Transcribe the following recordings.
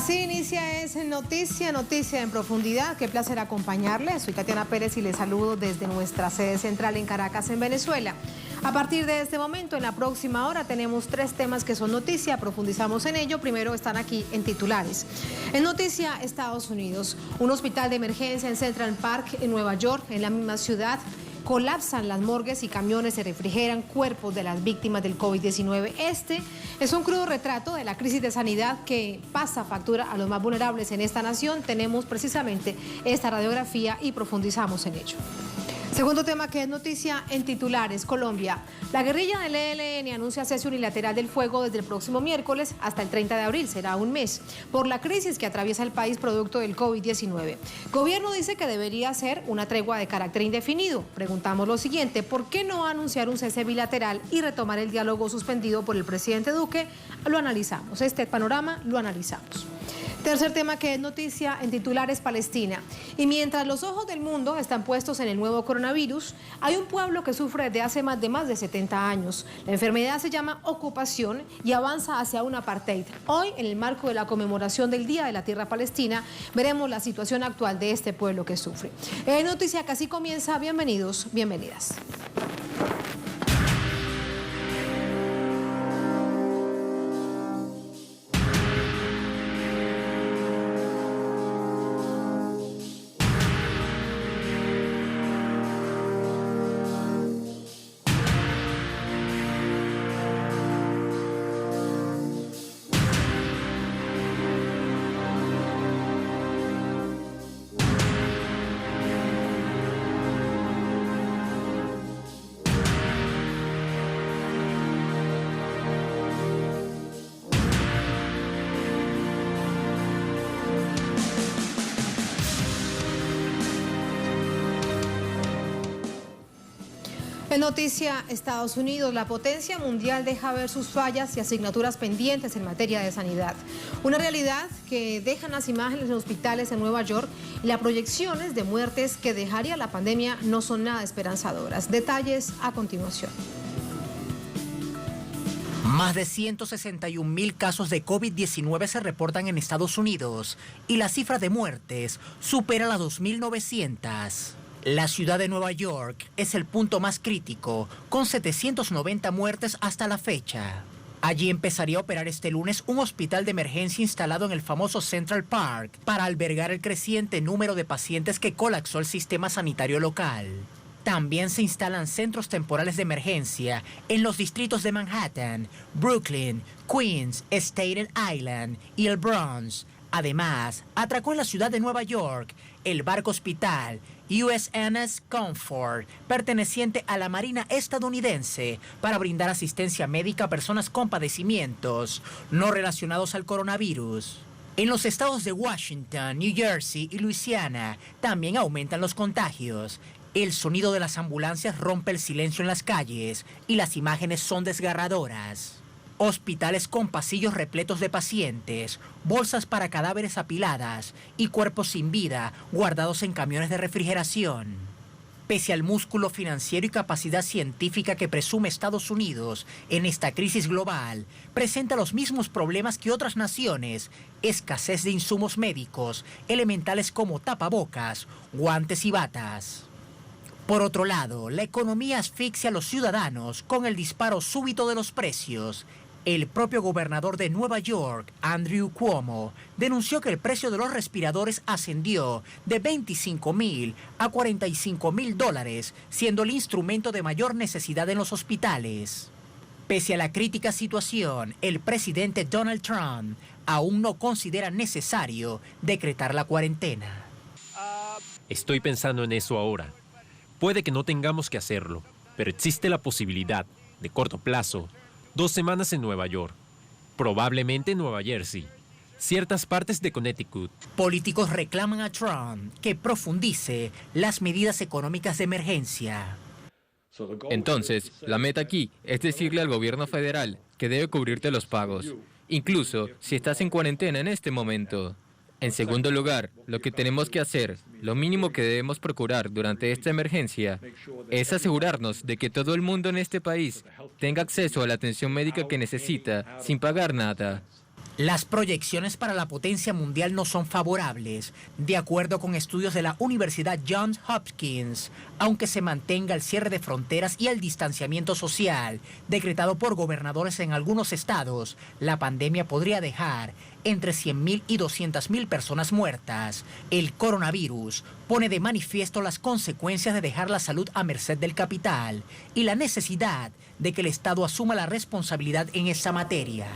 Así inicia Es Noticia en Profundidad. Qué placer acompañarle. Soy Tatiana Pérez y les saludo desde nuestra sede central en Caracas, en Venezuela. A partir de este momento, en la próxima hora, tenemos 3 temas que son noticia. Profundizamos en ello. Primero están aquí en titulares. En noticia, Estados Unidos. Un hospital de emergencia en Central Park, en Nueva York, en la misma ciudad. Colapsan las morgues y camiones se refrigeran cuerpos de las víctimas del COVID-19. Este es un crudo retrato de la crisis de sanidad que pasa factura a los más vulnerables en esta nación. Tenemos precisamente esta radiografía y profundizamos en ello. Segundo tema que es noticia en titulares, Colombia. La guerrilla del ELN anuncia cese unilateral del fuego desde el próximo miércoles hasta el 30 de abril, será un mes, por la crisis que atraviesa el país producto del COVID-19. Gobierno dice que debería ser una tregua de carácter indefinido. Preguntamos lo siguiente, ¿por qué no anunciar un cese bilateral y retomar el diálogo suspendido por el presidente Duque? Lo analizamos, este panorama lo analizamos. Tercer tema que es noticia en titulares, Palestina. Y mientras los ojos del mundo están puestos en el nuevo coronavirus, hay un pueblo que sufre desde hace más de 70 años. La enfermedad se llama ocupación y avanza hacia un apartheid. Hoy, en el marco de la conmemoración del Día de la Tierra Palestina, veremos la situación actual de este pueblo que sufre. Noticia que así comienza. Bienvenidos, bienvenidas. En noticia, Estados Unidos, la potencia mundial deja ver sus fallas y asignaturas pendientes en materia de sanidad. Una realidad que dejan las imágenes en hospitales en Nueva York y las proyecciones de muertes que dejaría la pandemia no son nada esperanzadoras. Detalles a continuación. Más de 161.000 casos de COVID-19 se reportan en Estados Unidos y la cifra de muertes supera las 2.900. La ciudad de Nueva York es el punto más crítico, con 790 muertes hasta la fecha. Allí empezaría a operar este lunes un hospital de emergencia instalado en el famoso Central Park para albergar el creciente número de pacientes que colapsó el sistema sanitario local. También se instalan centros temporales de emergencia en los distritos de Manhattan, Brooklyn, Queens, Staten Island y el Bronx. Además, atracó en la ciudad de Nueva York el barco hospital USNS Comfort, perteneciente a la Marina estadounidense, para brindar asistencia médica a personas con padecimientos no relacionados al coronavirus. En los estados de Washington, New Jersey y Luisiana también aumentan los contagios. El sonido de las ambulancias rompe el silencio en las calles y las imágenes son desgarradoras. Hospitales con pasillos repletos de pacientes, bolsas para cadáveres apiladas y cuerpos sin vida guardados en camiones de refrigeración. Pese al músculo financiero y capacidad científica que presume Estados Unidos en esta crisis global, presenta los mismos problemas que otras naciones: escasez de insumos médicos, elementales como tapabocas, guantes y batas. Por otro lado, la economía asfixia a los ciudadanos con el disparo súbito de los precios. El propio gobernador de Nueva York, Andrew Cuomo, denunció que el precio de los respiradores ascendió de $25,000 a $45,000, siendo el instrumento de mayor necesidad en los hospitales. Pese a la crítica situación, el presidente Donald Trump aún no considera necesario decretar la cuarentena. Estoy pensando en eso ahora. Puede que no tengamos que hacerlo, pero existe la posibilidad, de corto plazo, 2 semanas en Nueva York, probablemente en Nueva Jersey, ciertas partes de Connecticut. Políticos reclaman a Trump que profundice las medidas económicas de emergencia. Entonces, la meta aquí es decirle al gobierno federal que debe cubrirte los pagos, incluso si estás en cuarentena en este momento. En segundo lugar, lo que tenemos que hacer, lo mínimo que debemos procurar durante esta emergencia, es asegurarnos de que todo el mundo en este país tenga acceso a la atención médica que necesita sin pagar nada. Las proyecciones para la potencia mundial no son favorables, de acuerdo con estudios de la Universidad Johns Hopkins, aunque se mantenga el cierre de fronteras y el distanciamiento social decretado por gobernadores en algunos estados. La pandemia podría dejar entre 100.000 y 200.000 personas muertas. El coronavirus pone de manifiesto las consecuencias de dejar la salud a merced del capital y la necesidad de que el Estado asuma la responsabilidad en esa materia.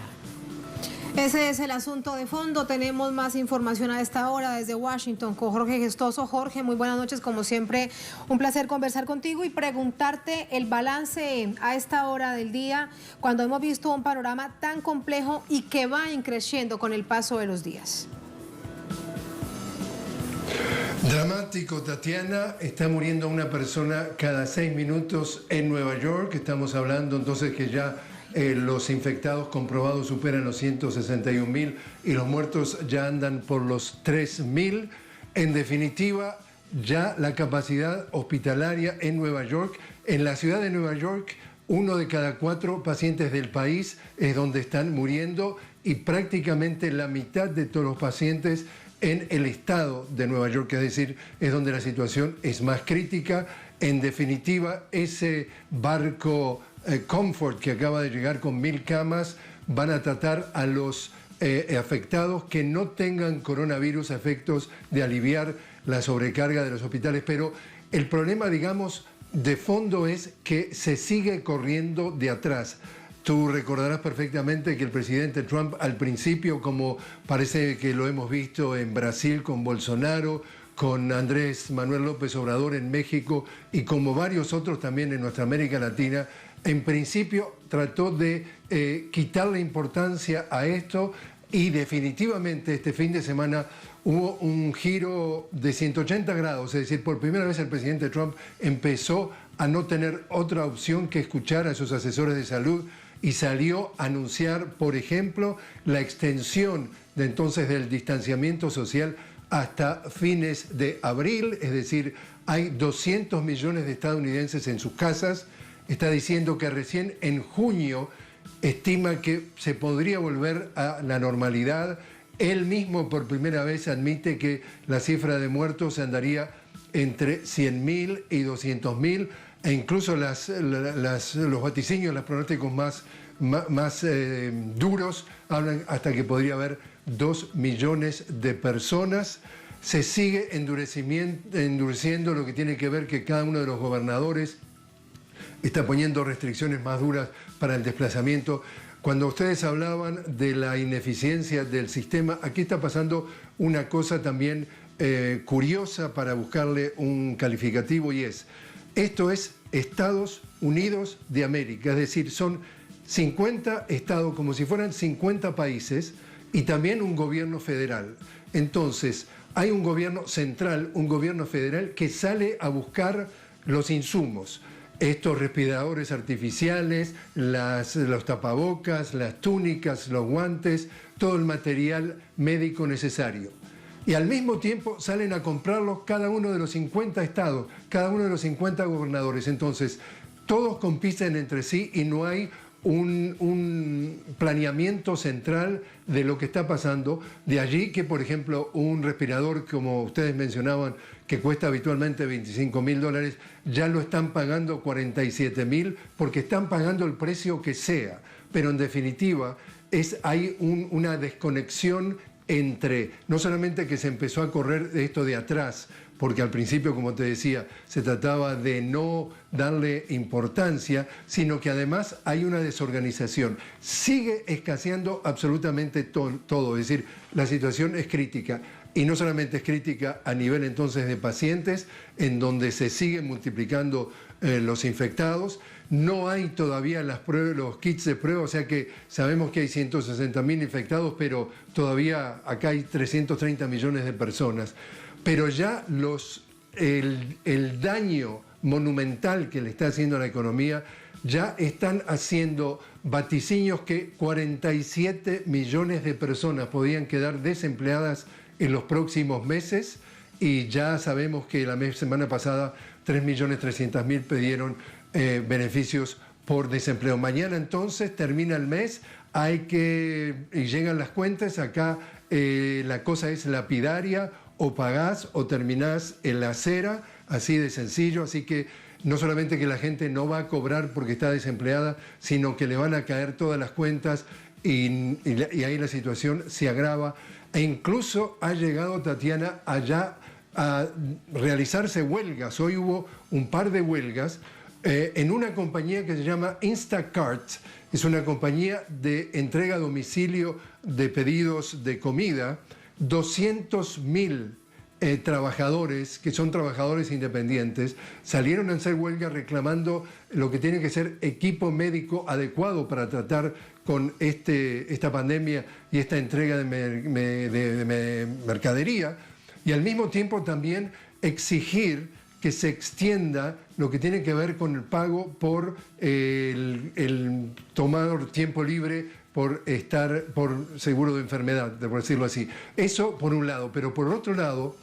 Ese es el asunto de fondo. Tenemos más información a esta hora desde Washington con Jorge Gestoso. Jorge, muy buenas noches. Como siempre, un placer conversar contigo y preguntarte el balance a esta hora del día, cuando hemos visto un panorama tan complejo y que va creciendo con el paso de los días. Dramático, Tatiana. Está muriendo una persona cada 6 minutos en Nueva York. Estamos hablando entonces que ya los infectados comprobados superan los 161.000 y los muertos ya andan por los 3.000. En definitiva, ya la capacidad hospitalaria en Nueva York, en la ciudad de Nueva York, 1 de cada 4 pacientes del país es donde están muriendo y prácticamente la mitad de todos los pacientes en el estado de Nueva York, es decir, es donde la situación es más crítica. En definitiva, ese barco Comfort, que acaba de llegar con 1.000 camas, van a tratar a los afectados que no tengan coronavirus, a efectos de aliviar la sobrecarga de los hospitales. Pero el problema, digamos, de fondo es que se sigue corriendo de atrás. Tú recordarás perfectamente que el presidente Trump al principio, como parece que lo hemos visto en Brasil con Bolsonaro, con Andrés Manuel López Obrador en México y como varios otros también en nuestra América Latina, en principio trató de quitarle importancia a esto y definitivamente este fin de semana hubo un giro de 180 grados, es decir, por primera vez el presidente Trump empezó a no tener otra opción que escuchar a sus asesores de salud y salió a anunciar, por ejemplo, la extensión de entonces del distanciamiento social hasta fines de abril, es decir, hay 200 millones de estadounidenses en sus casas. Está diciendo que recién en junio estima que se podría volver a la normalidad. Él mismo por primera vez admite que la cifra de muertos andaría entre 100.000 y 200.000 e incluso los vaticinios, los pronósticos más duros hablan hasta que podría haber 2 millones de personas. Se sigue endureciendo lo que tiene que ver que cada uno de los gobernadores está poniendo restricciones más duras para el desplazamiento. Cuando ustedes hablaban de la ineficiencia del sistema, aquí está pasando una cosa también curiosa para buscarle un calificativo y esto es Estados Unidos de América, es decir, son 50 estados como si fueran 50 países y también un gobierno federal. Entonces, hay un gobierno central, un gobierno federal que sale a buscar los insumos. Estos respiradores artificiales, los tapabocas, las túnicas, los guantes, todo el material médico necesario. Y al mismo tiempo salen a comprarlos cada uno de los 50 estados, cada uno de los 50 gobernadores. Entonces, todos compiten entre sí y no hay un planeamiento central de lo que está pasando. De allí que, por ejemplo, un respirador, como ustedes mencionaban, que cuesta habitualmente $25.000, ya lo están pagando $47.000 porque están pagando el precio que sea. Pero en definitiva, hay una desconexión entre, no solamente que se empezó a correr esto de atrás, porque al principio, como te decía, se trataba de no darle importancia, sino que además hay una desorganización. Sigue escaseando absolutamente todo, es decir, la situación es crítica. Y no solamente es crítica a nivel entonces de pacientes, en donde se siguen multiplicando los infectados. No hay todavía las pruebas, los kits de prueba, o sea que sabemos que hay 160.000 infectados, pero todavía acá hay 330 millones de personas. Pero ya el daño monumental que le está haciendo a la economía, ya están haciendo vaticinios que 47 millones de personas podían quedar desempleadas en los próximos meses y ya sabemos que la semana pasada 3.300.000 pidieron beneficios por desempleo. Mañana entonces termina el mes, y llegan las cuentas, acá la cosa es lapidaria, o pagás o terminás en la acera, así de sencillo, así que no solamente que la gente no va a cobrar porque está desempleada, sino que le van a caer todas las cuentas y ahí la situación se agrava. E incluso ha llegado, Tatiana, allá a realizarse huelgas. Hoy hubo un par de huelgas en una compañía que se llama Instacart. Es una compañía de entrega a domicilio de pedidos de comida. 200.000 trabajadores, que son trabajadores independientes, salieron a hacer huelga reclamando lo que tiene que ser equipo médico adecuado para tratar con esta pandemia y esta entrega de mercadería, y al mismo tiempo también exigir que se extienda lo que tiene que ver con el pago por el tomar tiempo libre por seguro de enfermedad, por decirlo así. Eso por un lado, pero por otro lado,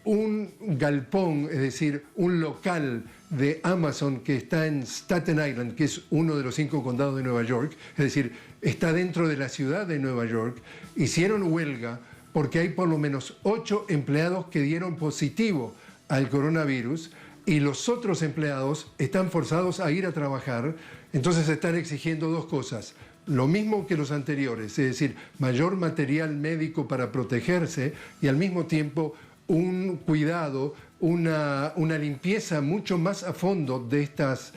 un galpón, es decir, un local de Amazon que está en Staten Island, que es uno de los 5 condados de Nueva York, es decir, está dentro de la ciudad de Nueva York, hicieron huelga porque hay por lo menos 8 empleados que dieron positivo al coronavirus y los otros empleados están forzados a ir a trabajar. Entonces están exigiendo 2 cosas. Lo mismo que los anteriores, es decir, mayor material médico para protegerse y al mismo tiempo un cuidado, una limpieza mucho más a fondo de estas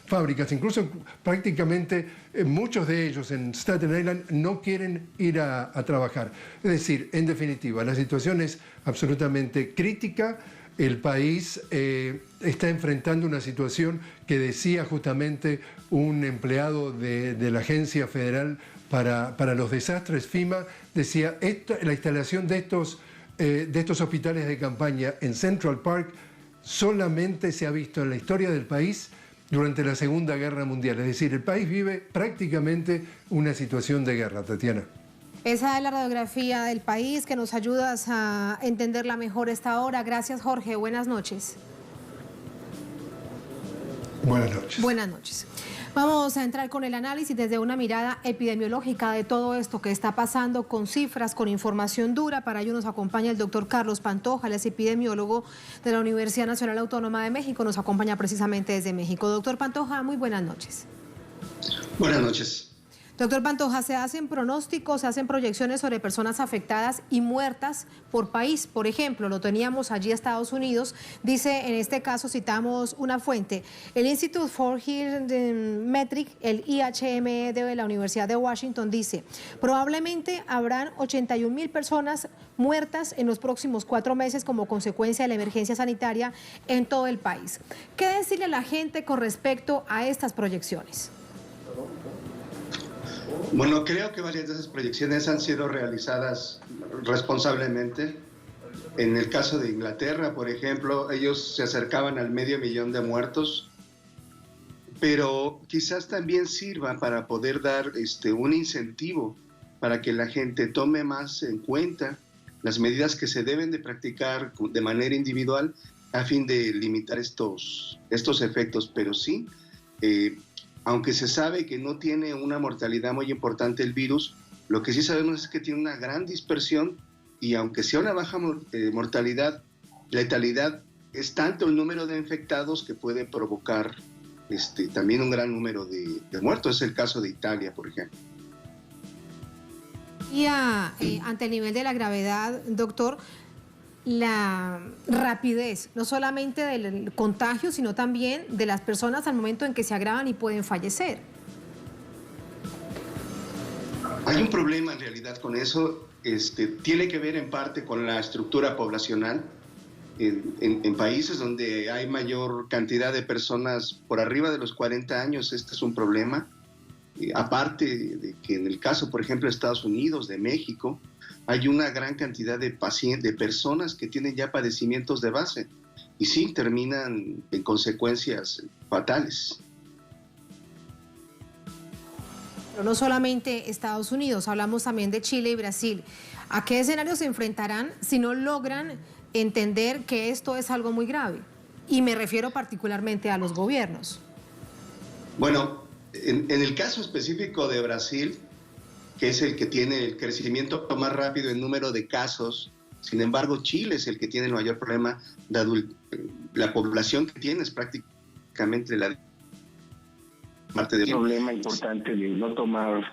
fábricas. Incluso prácticamente muchos de ellos en Staten Island no quieren ir a trabajar. Es decir, en definitiva, la situación es absolutamente crítica. El país está enfrentando una situación que decía justamente un empleado de la Agencia Federal para los Desastres, FEMA, decía, la instalación de estos hospitales de campaña en Central Park solamente se ha visto en la historia del país durante la Segunda Guerra Mundial. Es decir, el país vive prácticamente una situación de guerra, Tatiana. Esa es la radiografía del país que nos ayudas a entenderla mejor esta hora. Gracias, Jorge. Buenas noches. Buenas noches. Buenas noches. Vamos a entrar con el análisis desde una mirada epidemiológica de todo esto que está pasando, con cifras, con información dura. Para ello nos acompaña el doctor Carlos Pantoja, él es epidemiólogo de la Universidad Nacional Autónoma de México, nos acompaña precisamente desde México. Doctor Pantoja, muy buenas noches. Buenas noches. Doctor Pantoja, se hacen pronósticos, se hacen proyecciones sobre personas afectadas y muertas por país. Por ejemplo, lo teníamos allí Estados Unidos, dice, en este caso citamos una fuente, el Institute for Health Metric, el IHME de la Universidad de Washington, dice, probablemente habrán 81.000 personas muertas en los próximos 4 meses como consecuencia de la emergencia sanitaria en todo el país. ¿Qué decirle a la gente con respecto a estas proyecciones? Bueno, creo que varias de esas proyecciones han sido realizadas responsablemente. En el caso de Inglaterra, por ejemplo, ellos se acercaban al 500.000 de muertos, pero quizás también sirva para poder dar un incentivo para que la gente tome más en cuenta las medidas que se deben de practicar de manera individual a fin de limitar estos efectos. Pero sí, aunque se sabe que no tiene una mortalidad muy importante el virus, lo que sí sabemos es que tiene una gran dispersión y aunque sea una baja mortalidad, letalidad es tanto el número de infectados que puede provocar también un gran número de muertos. Es el caso de Italia, por ejemplo. Y ante el nivel de la gravedad, doctor, la rapidez, no solamente del contagio, sino también de las personas al momento en que se agravan y pueden fallecer. Hay un problema en realidad con eso, tiene que ver en parte con la estructura poblacional. En países donde hay mayor cantidad de personas por arriba de los 40 años, este es un problema. Aparte de que en el caso, por ejemplo, de Estados Unidos, de México, hay una gran cantidad de personas que tienen ya padecimientos de base y sí terminan en consecuencias fatales. Pero no solamente Estados Unidos, hablamos también de Chile y Brasil. ¿A qué escenarios se enfrentarán si no logran entender que esto es algo muy grave? Y me refiero particularmente a los gobiernos. Bueno, En el caso específico de Brasil, que es el que tiene el crecimiento más rápido en número de casos, sin embargo, Chile es el que tiene el mayor problema de la población que tiene es prácticamente la parte del problema importante de no tomar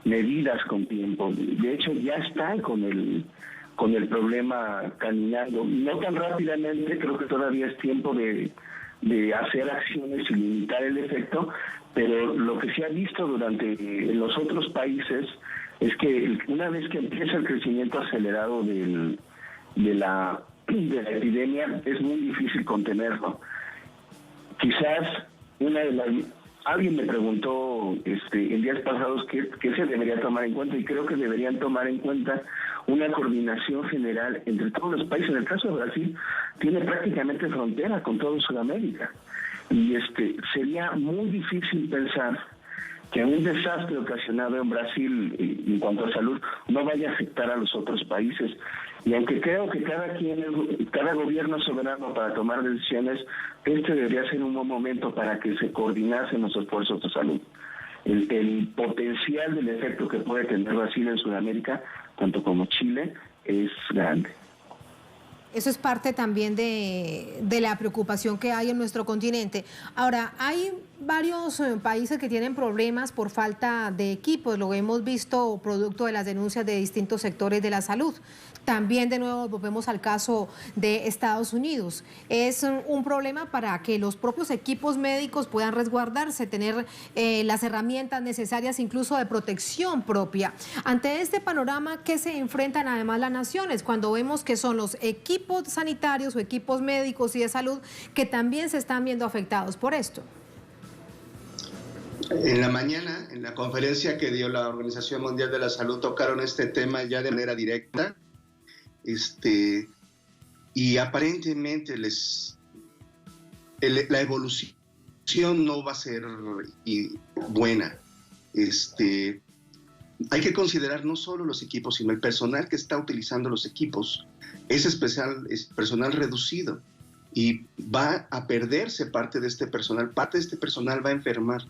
medidas con tiempo. De hecho, ya están con el problema caminando. No tan rápidamente, creo que todavía es tiempo de hacer acciones y limitar el efecto, pero lo que se ha visto en los otros países es que una vez que empieza el crecimiento acelerado de la epidemia, es muy difícil contenerlo. Quizás alguien me preguntó en días pasados qué se debería tomar en cuenta, y creo que deberían tomar en cuenta una coordinación general entre todos los países. En el caso de Brasil, tiene prácticamente frontera con toda Sudamérica, y sería muy difícil pensar que un desastre ocasionado en Brasil en cuanto a salud no vaya a afectar a los otros países. Y aunque creo que cada gobierno es soberano para tomar decisiones, debería ser un buen momento para que se coordinasen los esfuerzos de salud. El potencial del efecto que puede tener Brasil en Sudamérica, tanto como Chile, es grande. Eso es parte también de la preocupación que hay en nuestro continente. Ahora, hay varios países que tienen problemas por falta de equipos, lo hemos visto producto de las denuncias de distintos sectores de la salud. También de nuevo volvemos al caso de Estados Unidos. Es un problema para que los propios equipos médicos puedan resguardarse, tener las herramientas necesarias incluso de protección propia. Ante este panorama, ¿qué se enfrentan además las naciones cuando vemos que son los equipos sanitarios o equipos médicos y de salud que también se están viendo afectados por esto? En la mañana, en la conferencia que dio la Organización Mundial de la Salud, tocaron este tema ya de manera directa. Y aparentemente la evolución no va a ser buena. Hay que considerar no solo los equipos, sino el personal que está utilizando los equipos. Es personal reducido y va a perderse parte de este personal va a enfermar.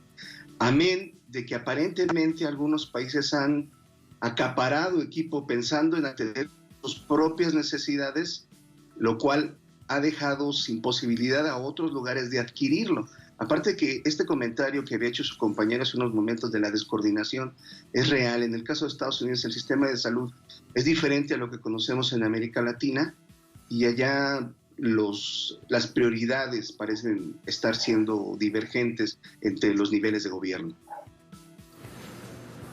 Amén de que aparentemente algunos países han acaparado equipo pensando en atender sus propias necesidades, lo cual ha dejado sin posibilidad a otros lugares de adquirirlo. Aparte que este comentario que había hecho su compañero hace unos momentos de la descoordinación es real. En el caso de Estados Unidos, el sistema de salud es diferente a lo que conocemos en América Latina, y allá las prioridades parecen estar siendo divergentes entre los niveles de gobierno.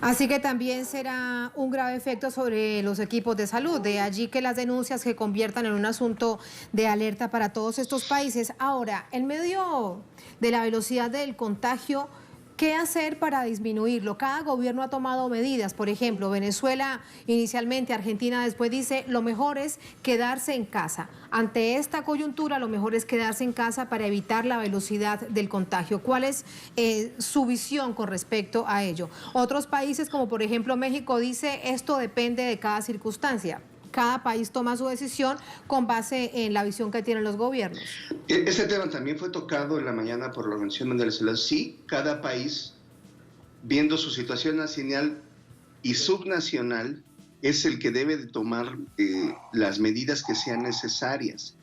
Así que también será un grave efecto sobre los equipos de salud, de allí que las denuncias se conviertan en un asunto de alerta para todos estos países. Ahora, en medio de la velocidad del contagio, ¿qué hacer para disminuirlo? Cada gobierno ha tomado medidas, por ejemplo, Venezuela inicialmente, Argentina después dice, lo mejor es quedarse en casa. Ante esta coyuntura, lo mejor es quedarse en casa para evitar la velocidad del contagio. ¿Cuál es su visión con respecto a ello? Otros países, como por ejemplo México, dice, esto depende de cada circunstancia. Cada país toma su decisión con base en la visión que tienen los gobiernos. Ese tema también fue tocado en la mañana por la Organización Mundial de la Salud. Sí, cada país, viendo su situación nacional y subnacional, es el que debe de tomar las medidas que sean necesarias.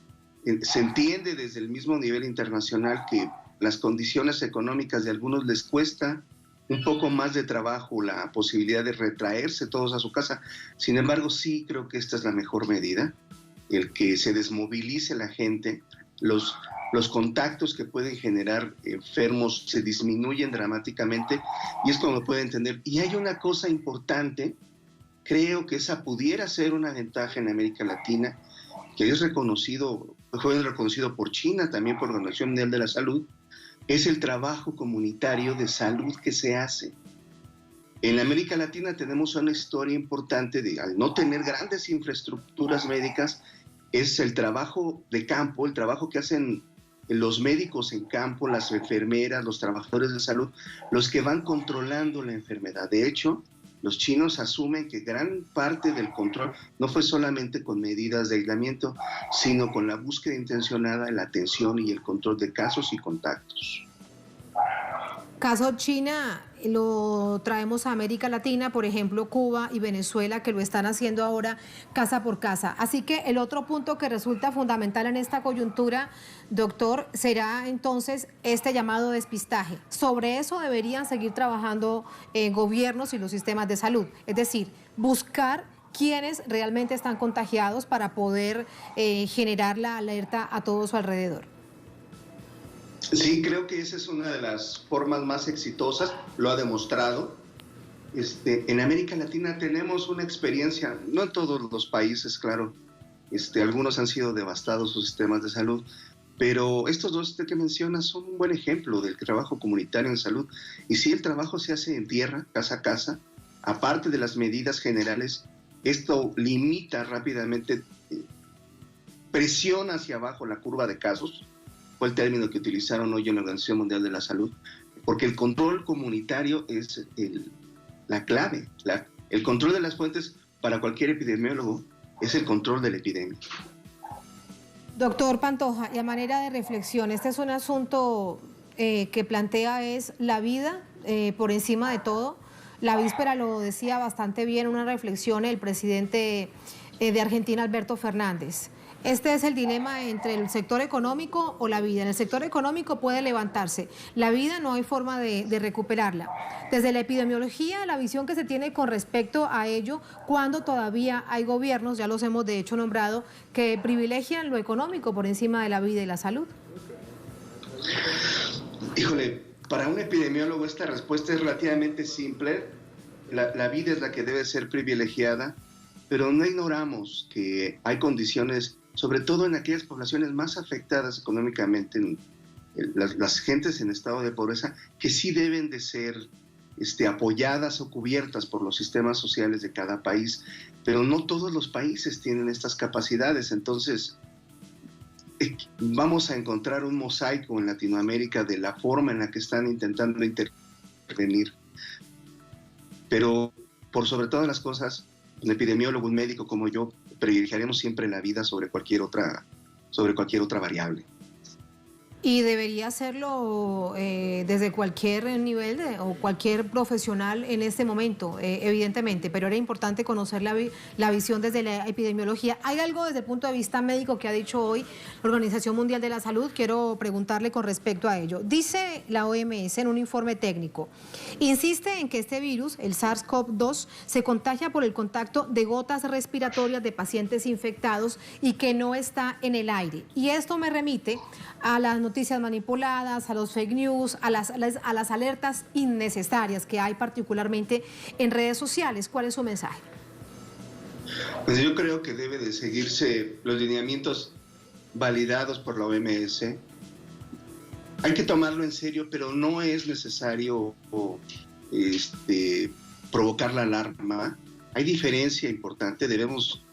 Se entiende desde el mismo nivel internacional que las condiciones económicas de algunos les cuesta un poco más de trabajo la posibilidad de retraerse todos a su casa. Sin embargo, sí creo que esta es la mejor medida, el que se desmovilice la gente, los contactos que pueden generar enfermos se disminuyen dramáticamente, y esto lo puede entender. Y hay una cosa importante, creo que esa pudiera ser una ventaja en América Latina, que fue reconocido por China, también por la Organización Mundial de la Salud, es el trabajo comunitario de salud que se hace. En América Latina tenemos una historia importante de, al no tener grandes infraestructuras médicas, es el trabajo de campo, el trabajo que hacen los médicos en campo, las enfermeras, los trabajadores de salud, los que van controlando la enfermedad. De hecho, los chinos asumen que gran parte del control no fue solamente con medidas de aislamiento, sino con la búsqueda intencionada, la atención y el control de casos y contactos. Caso China lo traemos a América Latina, por ejemplo, Cuba y Venezuela, que lo están haciendo ahora casa por casa. Así que el otro punto que resulta fundamental en esta coyuntura, doctor, será entonces este llamado despistaje. Sobre eso deberían seguir trabajando gobiernos y los sistemas de salud. Es decir, buscar quiénes realmente están contagiados para poder generar la alerta a todo su alrededor. Sí, creo que esa es una de las formas más exitosas, lo ha demostrado. En América Latina tenemos una experiencia, no en todos los países, claro, algunos han sido devastados sus sistemas de salud, pero estos dos que mencionas son un buen ejemplo del trabajo comunitario en salud. Y si el trabajo se hace en tierra, casa a casa, aparte de las medidas generales, esto limita rápidamente, presiona hacia abajo la curva de casos, fue el término que utilizaron hoy en la Organización Mundial de la Salud, porque el control comunitario es la clave. El control de las fuentes para cualquier epidemiólogo es el control de la epidemia. Doctor Pantoja, y a manera de reflexión, este es un asunto que plantea es la vida por encima de todo. La víspera lo decía bastante bien, una reflexión el presidente de Argentina, Alberto Fernández. Este es el dilema entre el sector económico o la vida. En el sector económico puede levantarse. La vida no hay forma de recuperarla. Desde la epidemiología, la visión que se tiene con respecto a ello, cuando todavía hay gobiernos, ya los hemos de hecho nombrado, que privilegian lo económico por encima de la vida y la salud. Híjole, para un epidemiólogo esta respuesta es relativamente simple. La vida es la que debe ser privilegiada, pero no ignoramos que hay condiciones, sobre todo en aquellas poblaciones más afectadas económicamente, las gentes en estado de pobreza, que sí deben de ser apoyadas o cubiertas por los sistemas sociales de cada país, pero no todos los países tienen estas capacidades. Entonces, vamos a encontrar un mosaico en Latinoamérica de la forma en la que están intentando intervenir. Pero, por sobre todas las cosas, un epidemiólogo, un médico como yo, privilegiaremos siempre la vida sobre cualquier otra variable. Y debería hacerlo desde cualquier nivel o cualquier profesional en este momento, evidentemente, pero era importante conocer la visión desde la epidemiología. ¿Hay algo desde el punto de vista médico que ha dicho hoy la Organización Mundial de la Salud? Quiero preguntarle con respecto a ello. Dice la OMS en un informe técnico, insiste en que este virus, el SARS-CoV-2, se contagia por el contacto de gotas respiratorias de pacientes infectados y que no está en el aire. Y esto me remite a las noticias manipuladas, a los fake news, a las alertas innecesarias que hay particularmente en redes sociales. ¿Cuál es su mensaje? Pues yo creo que debe de seguirse los lineamientos validados por la OMS. Hay que tomarlo en serio, pero no es necesario provocar la alarma. Hay diferencia importante, debemos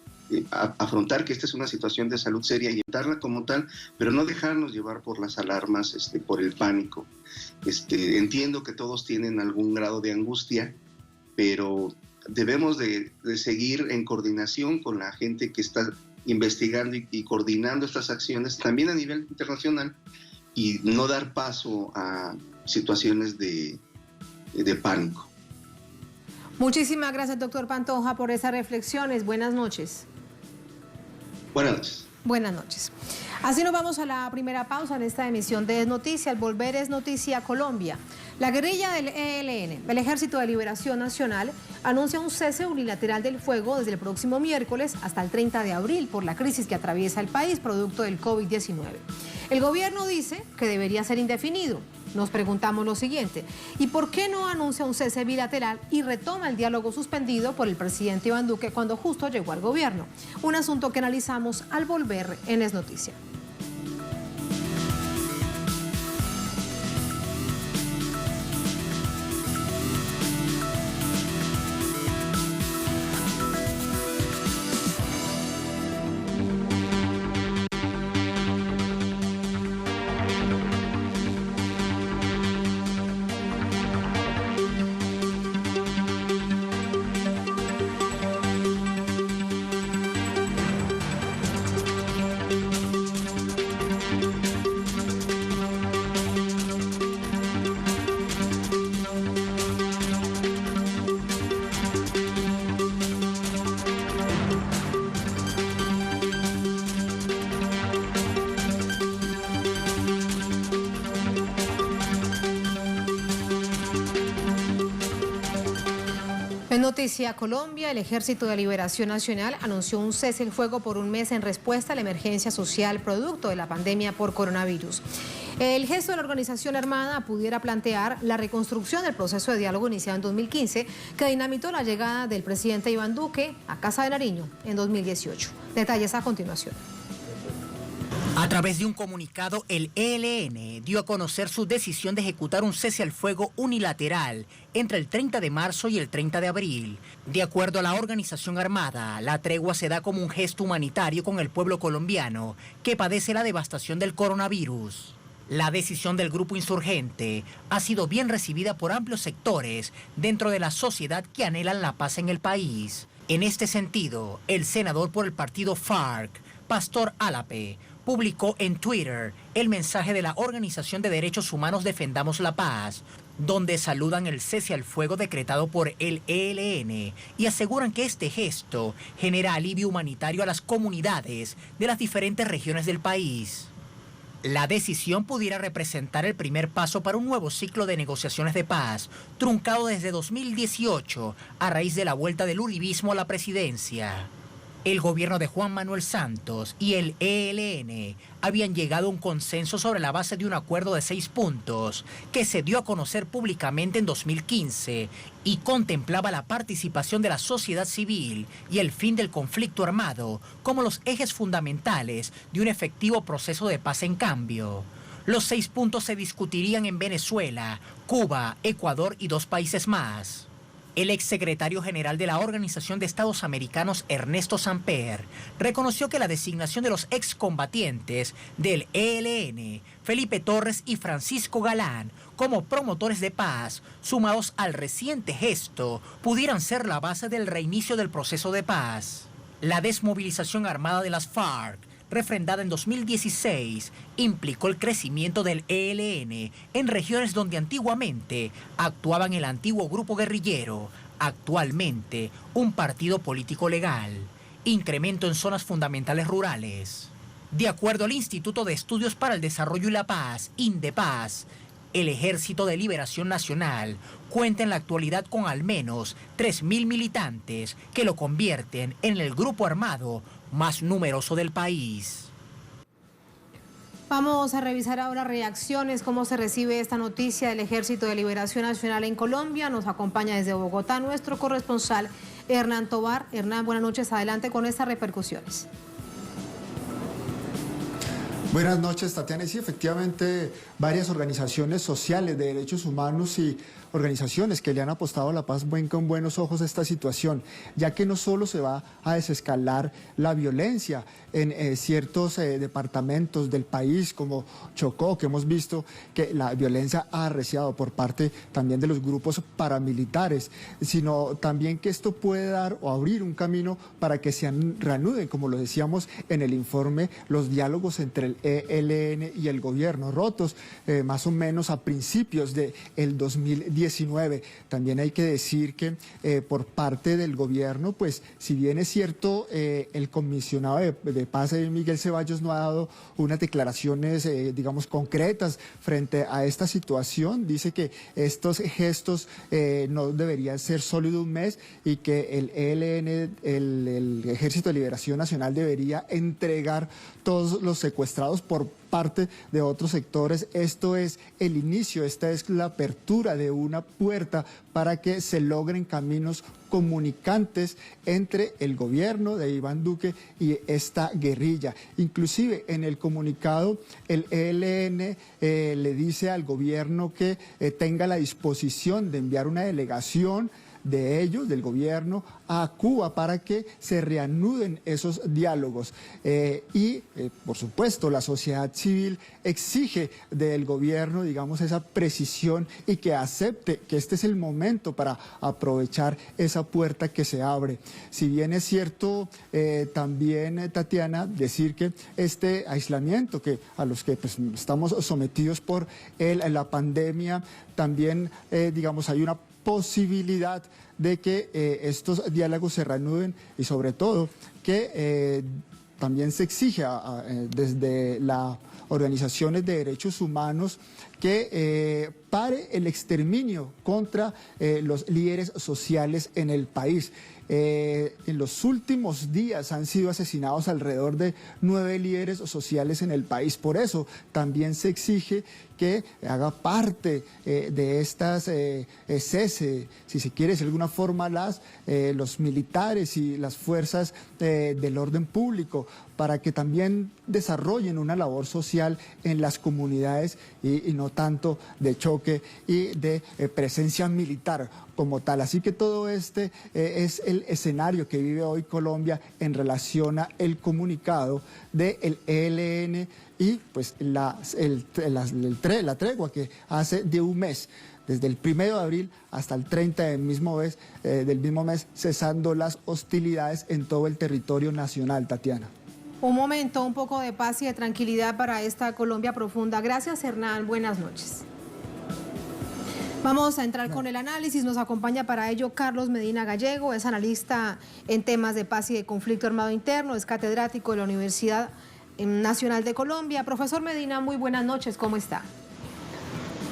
afrontar que esta es una situación de salud seria y tratarla como tal, pero no dejarnos llevar por las alarmas, por el pánico. Entiendo que todos tienen algún grado de angustia, pero debemos de seguir en coordinación con la gente que está investigando y coordinando estas acciones, también a nivel internacional, y no dar paso a situaciones de pánico. Muchísimas gracias, doctor Pantoja, por esas reflexiones. Buenas noches. Buenas noches. Buenas noches. Así nos vamos a la primera pausa en esta emisión de Es Noticia. Al volver Es Noticia Colombia. La guerrilla del ELN, el Ejército de Liberación Nacional, anuncia un cese unilateral del fuego desde el próximo miércoles hasta el 30 de abril por la crisis que atraviesa el país producto del COVID-19. El gobierno dice que debería ser indefinido. Nos preguntamos lo siguiente, ¿y por qué no anuncia un cese bilateral y retoma el diálogo suspendido por el presidente Iván Duque cuando justo llegó al gobierno? Un asunto que analizamos al volver en Es Noticia. Noticia Colombia, el Ejército de Liberación Nacional anunció un cese el fuego por un mes en respuesta a la emergencia social producto de la pandemia por coronavirus. El gesto de la organización armada pudiera plantear la reconstrucción del proceso de diálogo iniciado en 2015 que dinamitó la llegada del presidente Iván Duque a Casa de Nariño en 2018. Detalles a continuación. A través de un comunicado, el ELN dio a conocer su decisión de ejecutar un cese al fuego unilateral entre el 30 de marzo y el 30 de abril. De acuerdo a la organización armada, la tregua se da como un gesto humanitario con el pueblo colombiano que padece la devastación del coronavirus. La decisión del grupo insurgente ha sido bien recibida por amplios sectores dentro de la sociedad que anhelan la paz en el país. En este sentido, el senador por el partido FARC, Pastor Álape, publicó en Twitter el mensaje de la Organización de Derechos Humanos Defendamos la Paz, donde saludan el cese al fuego decretado por el ELN y aseguran que este gesto genera alivio humanitario a las comunidades de las diferentes regiones del país. La decisión pudiera representar el primer paso para un nuevo ciclo de negociaciones de paz, truncado desde 2018 a raíz de la vuelta del uribismo a la presidencia. El gobierno de Juan Manuel Santos y el ELN habían llegado a un consenso sobre la base de un acuerdo de 6 puntos que se dio a conocer públicamente en 2015 y contemplaba la participación de la sociedad civil y el fin del conflicto armado como los ejes fundamentales de un efectivo proceso de paz en cambio. Los 6 puntos se discutirían en Venezuela, Cuba, Ecuador y 2 países más. El exsecretario general de la Organización de Estados Americanos, Ernesto Samper, reconoció que la designación de los excombatientes del ELN, Felipe Torres y Francisco Galán, como promotores de paz, sumados al reciente gesto, pudieran ser la base del reinicio del proceso de paz. La desmovilización armada de las FARC, refrendada en 2016, implicó el crecimiento del ELN en regiones donde antiguamente actuaban el antiguo grupo guerrillero, actualmente un partido político legal, incremento en zonas fundamentales rurales. De acuerdo al Instituto de Estudios para el Desarrollo y la Paz, INDEPAZ, el Ejército de Liberación Nacional cuenta en la actualidad con al menos 3.000 militantes que lo convierten en el grupo armado más numeroso del país. Vamos a revisar ahora reacciones, cómo se recibe esta noticia del Ejército de Liberación Nacional en Colombia. Nos acompaña desde Bogotá nuestro corresponsal Hernán Tovar. Hernán, buenas noches, adelante con estas repercusiones. Buenas noches, Tatiana. Y sí, efectivamente, varias organizaciones sociales de derechos humanos y organizaciones que le han apostado a la paz ven con buenos ojos esta situación, ya que no solo se va a desescalar la violencia en ciertos departamentos del país, como Chocó, que hemos visto que la violencia ha arreciado por parte también de los grupos paramilitares, sino también que esto puede dar o abrir un camino para que se reanuden, como lo decíamos en el informe, los diálogos entre el ELN y el gobierno, rotos más o menos a principios del 2019. También hay que decir que por parte del gobierno, pues si bien es cierto, el comisionado de paz, Miguel Ceballos, no ha dado unas declaraciones, digamos, concretas frente a esta situación. Dice que estos gestos no deberían ser solo de un mes y que el ELN, el Ejército de Liberación Nacional, debería entregar todos los secuestrados por parte de otros sectores. Esto es el inicio, esta es la apertura de una puerta para que se logren caminos comunicantes entre el gobierno de Iván Duque y esta guerrilla. Inclusive en el comunicado el ELN le dice al gobierno que tenga la disposición de enviar una delegación de ellos, del gobierno, a Cuba para que se reanuden esos diálogos. Por supuesto, la sociedad civil exige del gobierno, digamos, esa precisión y que acepte que este es el momento para aprovechar esa puerta que se abre. Si bien es cierto, también, Tatiana, decir que este aislamiento a los que pues, estamos sometidos por la pandemia, también, digamos, hay una posibilidad de que estos diálogos se reanuden y sobre todo que también se exige desde las organizaciones de derechos humanos que pare el exterminio contra los líderes sociales en el país. En los últimos días han sido asesinados alrededor de 9 líderes sociales en el país. Por eso también se exige que haga parte de estas cese, si se quiere, de alguna forma, los militares y las fuerzas del orden público, para que también desarrollen una labor social en las comunidades y no tanto de choque y de presencia militar como tal. Así que todo este es el escenario que vive hoy Colombia en relación a el comunicado del ELN y pues la tregua que hace de un mes, desde el 1 de abril hasta el 30 del mismo mes, cesando las hostilidades en todo el territorio nacional, Tatiana. Un momento, un poco de paz y de tranquilidad para esta Colombia profunda. Gracias, Hernán. Buenas noches. Vamos a entrar con el análisis. Nos acompaña para ello Carlos Medina Gallego, es analista en temas de paz y de conflicto armado interno, es catedrático de la Universidad Nacional de Colombia. Profesor Medina, muy buenas noches, ¿cómo está?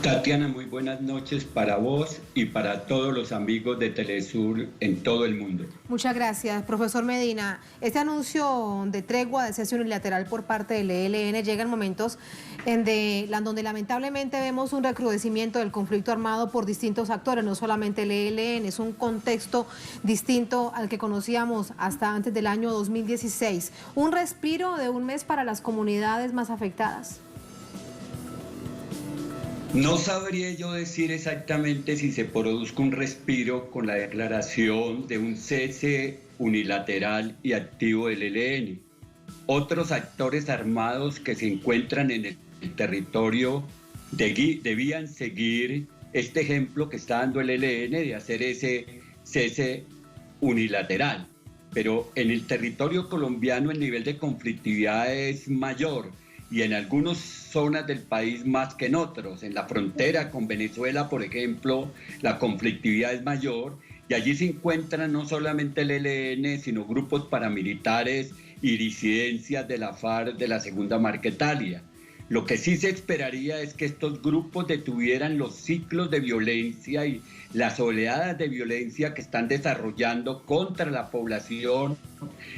Tatiana, muy buenas noches para vos y para todos los amigos de Telesur en todo el mundo. Muchas gracias, profesor Medina. Este anuncio de tregua, de cese unilateral por parte del ELN llega en momentos donde lamentablemente vemos un recrudecimiento del conflicto armado por distintos actores, no solamente el ELN, es un contexto distinto al que conocíamos hasta antes del año 2016. ¿Un respiro de un mes para las comunidades más afectadas? No sabría yo decir exactamente si se produzca un respiro con la declaración de un cese unilateral y activo del ELN. Otros actores armados que se encuentran en el territorio debían seguir este ejemplo que está dando el ELN de hacer ese cese unilateral. Pero en el territorio colombiano el nivel de conflictividad es mayor y en algunas zonas del país más que en otros. En la frontera con Venezuela, por ejemplo, la conflictividad es mayor y allí se encuentran no solamente el ELN, sino grupos paramilitares y disidencias de la FARC de la Segunda Marquetalia. Lo que sí se esperaría es que estos grupos detuvieran los ciclos de violencia y las oleadas de violencia que están desarrollando contra la población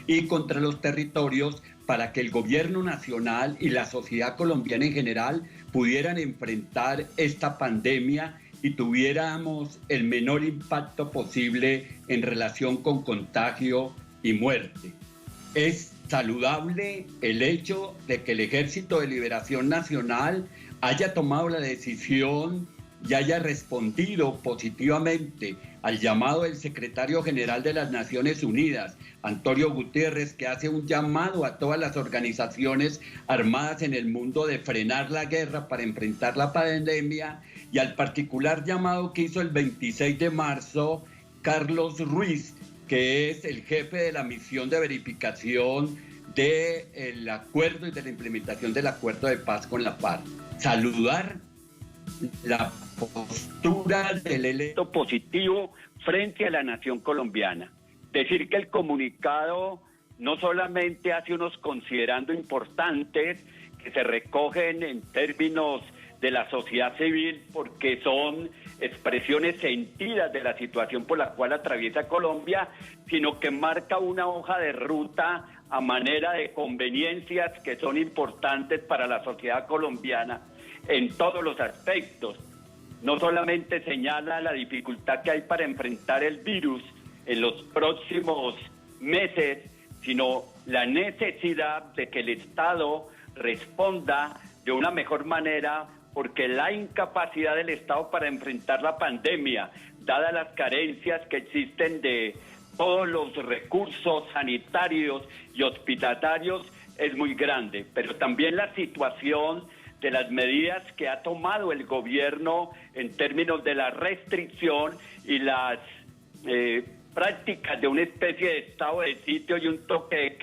y contra los territorios, para que el gobierno nacional y la sociedad colombiana en general pudieran enfrentar esta pandemia y tuviéramos el menor impacto posible en relación con contagio y muerte. Es saludable el hecho de que el Ejército de Liberación Nacional haya tomado la decisión y haya respondido positivamente al llamado del secretario general de las Naciones Unidas, Antonio Guterres, que hace un llamado a todas las organizaciones armadas en el mundo de frenar la guerra para enfrentar la pandemia, y al particular llamado que hizo el 26 de marzo Carlos Ruiz, que es el jefe de la misión de verificación del acuerdo y de la implementación del acuerdo de paz con la FARC. Saludar la postura del electo positivo frente a la nación colombiana. Decir que el comunicado no solamente hace unos considerando importantes que se recogen en términos de la sociedad civil porque son expresiones sentidas de la situación por la cual atraviesa Colombia, sino que marca una hoja de ruta a manera de conveniencias que son importantes para la sociedad colombiana en todos los aspectos. No solamente señala la dificultad que hay para enfrentar el virus en los próximos meses, sino la necesidad de que el Estado responda de una mejor manera, porque la incapacidad del Estado para enfrentar la pandemia, dadas las carencias que existen de todos los recursos sanitarios y hospitalarios, es muy grande. Pero también la situación de las medidas que ha tomado el gobierno en términos de la restricción y las prácticas de una especie de estado de sitio y un toque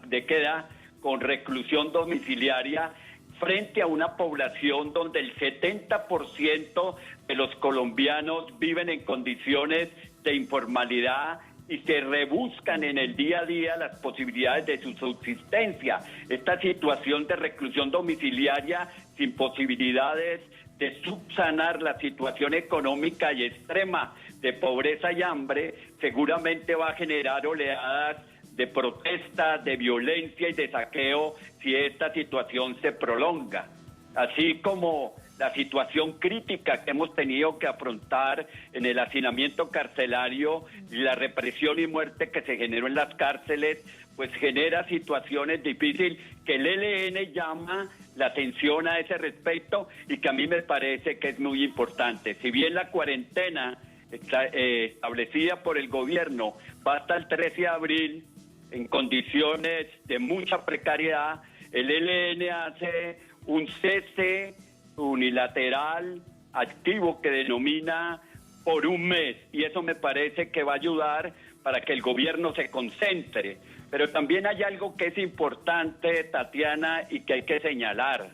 de queda con reclusión domiciliaria frente a una población donde el 70% de los colombianos viven en condiciones de informalidad y se rebuscan en el día a día las posibilidades de su subsistencia. Esta situación de reclusión domiciliaria sin posibilidades de subsanar la situación económica y extrema de pobreza y hambre, seguramente va a generar oleadas de protesta, de violencia y de saqueo si esta situación se prolonga. Así como la situación crítica que hemos tenido que afrontar en el hacinamiento carcelario y la represión y muerte que se generó en las cárceles, pues genera situaciones difíciles que el ELN llama la atención a ese respecto y que a mí me parece que es muy importante. Si bien la cuarentena establecida por el gobierno va hasta el 13 de abril, en condiciones de mucha precariedad, el ELN hace un cese unilateral activo que denomina por un mes, y eso me parece que va a ayudar para que el gobierno se concentre. Pero también hay algo que es importante, Tatiana, y que hay que señalar: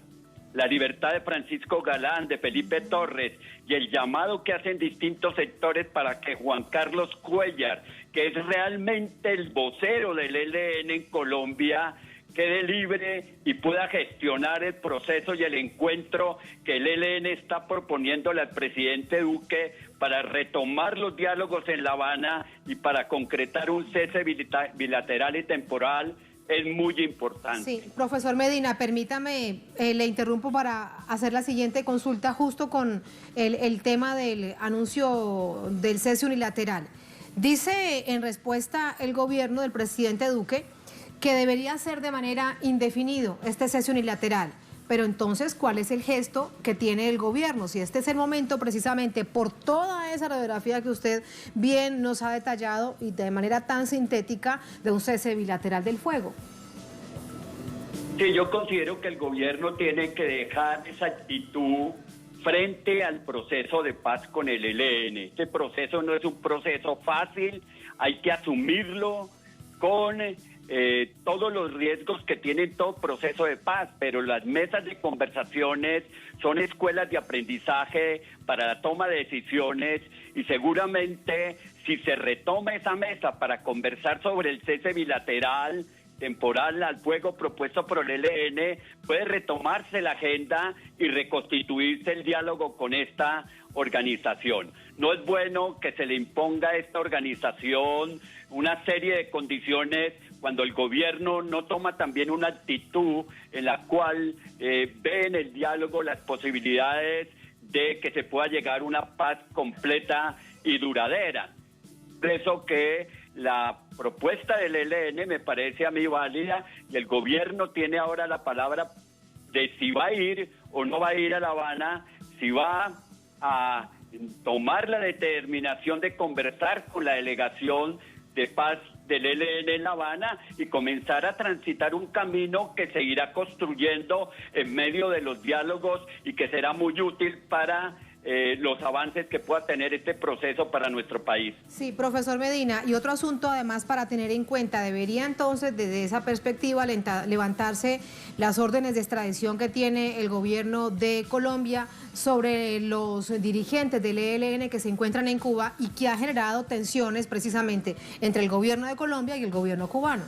la libertad de Francisco Galán, de Felipe Torres, y el llamado que hacen distintos sectores para que Juan Carlos Cuellar, que es realmente el vocero del ELN en Colombia, quede libre y pueda gestionar el proceso y el encuentro que el ELN está proponiéndole al presidente Duque para retomar los diálogos en La Habana y para concretar un cese bilateral y temporal, es muy importante. Sí, profesor Medina, permítame, le interrumpo para hacer la siguiente consulta justo con el tema del anuncio del cese unilateral. Dice en respuesta el gobierno del presidente Duque que debería ser de manera indefinido este cese unilateral. Pero entonces, ¿cuál es el gesto que tiene el gobierno? Si este es el momento precisamente por toda esa radiografía que usted bien nos ha detallado y de manera tan sintética de un cese bilateral del fuego. Sí, yo considero que el gobierno tiene que dejar esa actitud frente al proceso de paz con el ELN. Este proceso no es un proceso fácil, hay que asumirlo con todos los riesgos que tiene todo proceso de paz, pero las mesas de conversaciones son escuelas de aprendizaje para la toma de decisiones, y seguramente si se retoma esa mesa para conversar sobre el cese bilateral temporal al fuego propuesto por el ELN, puede retomarse la agenda y reconstituirse el diálogo con esta organización. No es bueno que se le imponga a esta organización una serie de condiciones cuando el gobierno no toma también una actitud en la cual ve en el diálogo las posibilidades de que se pueda llegar a una paz completa y duradera. Por eso que la propuesta del ELN me parece a mí válida, y el gobierno tiene ahora la palabra de si va a ir o no va a ir a La Habana, si va a tomar la determinación de conversar con la delegación de paz del ELN en La Habana y comenzar a transitar un camino que se irá construyendo en medio de los diálogos y que será muy útil para los avances que pueda tener este proceso para nuestro país. Sí, profesor Medina, y otro asunto además para tener en cuenta, debería entonces desde esa perspectiva levantarse las órdenes de extradición que tiene el gobierno de Colombia sobre los dirigentes del ELN que se encuentran en Cuba y que ha generado tensiones precisamente entre el gobierno de Colombia y el gobierno cubano.